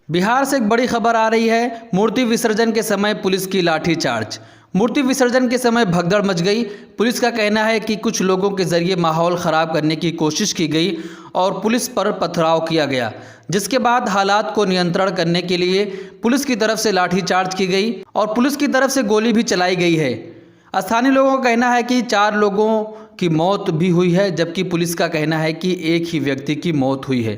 बिहार से एक बड़ी खबर आ रही है। मूर्ति विसर्जन के समय पुलिस की लाठीचार्ज। मूर्ति विसर्जन के समय भगदड़ मच गई। पुलिस का कहना है कि कुछ लोगों के जरिए माहौल ख़राब करने की कोशिश की गई और पुलिस पर पथराव किया गया, जिसके बाद हालात को नियंत्रण करने के लिए पुलिस की तरफ से लाठीचार्ज की गई और पुलिस की तरफ से गोली भी चलाई गई है। स्थानीय लोगों का कहना है कि 4 लोगों की मौत भी हुई है, जबकि पुलिस का कहना है कि एक ही व्यक्ति की मौत हुई है।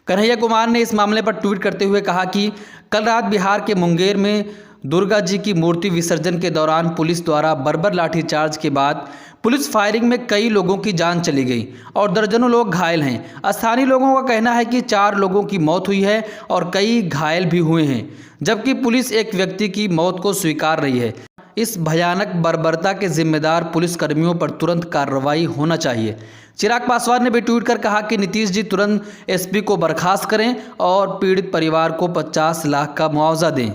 कन्हैया कुमार ने इस मामले पर ट्वीट करते हुए कहा कि कल रात बिहार के मुंगेर में दुर्गा जी की मूर्ति विसर्जन के दौरान पुलिस द्वारा बर्बर लाठीचार्ज के बाद पुलिस फायरिंग में कई लोगों की जान चली गई और दर्जनों लोग घायल हैं। स्थानीय लोगों का कहना है कि 4 लोगों की मौत हुई है और कई घायल भी हुए हैं, जबकि पुलिस एक व्यक्ति की मौत को स्वीकार रही है। इस भयानक बर्बरता के जिम्मेदार पुलिस कर्मियों पर तुरंत कार्रवाई होना चाहिए। चिराग पासवान ने भी ट्वीट कर कहा कि नीतीश जी तुरंत एसपी को बर्खास्त करें और पीड़ित परिवार को 50 लाख का मुआवजा दें।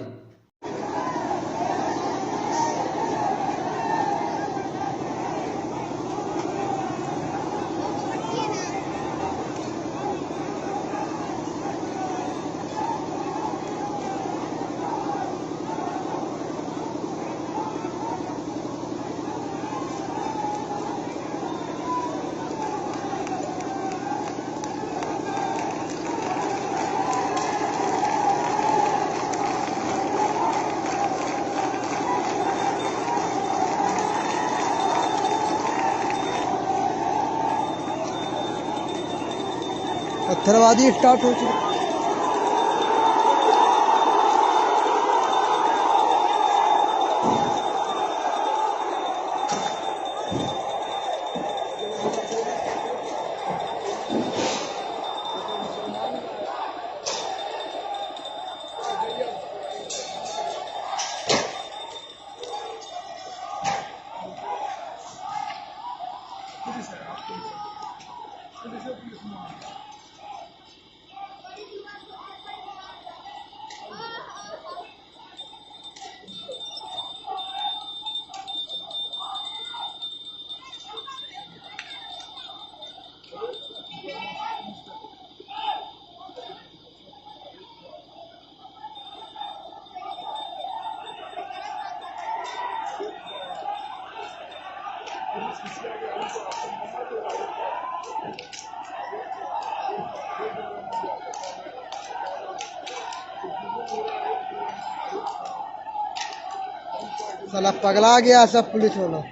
पत्थरबाजी स्टार्ट हो चुकी। साला पगला गया सब पुलिस वाला।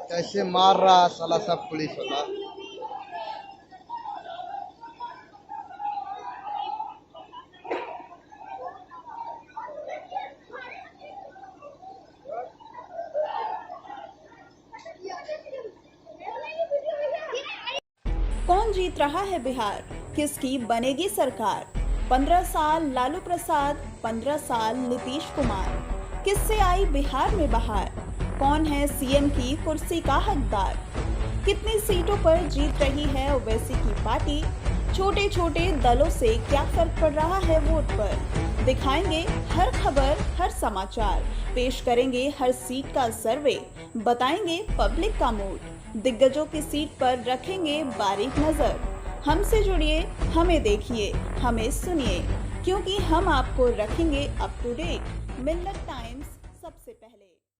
कैसे मार रहा साला सब पुलिस वाला। कौन जीत रहा है बिहार? किसकी बनेगी सरकार? 15 साल लालू प्रसाद, 15 साल नीतीश कुमार। किससे आई बिहार में बहार? कौन है सीएम की कुर्सी का हकदार? कितनी सीटों पर जीत रही है ओवैसी की पार्टी? छोटे छोटे दलों से क्या फर्क पड़ रहा है वोट पर? दिखाएंगे हर खबर, हर समाचार, पेश करेंगे हर सीट का सर्वे, बताएंगे पब्लिक का मूड, दिग्गजों की सीट पर रखेंगे बारीक नजर। हमसे जुड़िए, हमें देखिए, हमें सुनिए, क्योंकि हम आपको रखेंगे अप टू डेट। मिन्नत टाइम्स।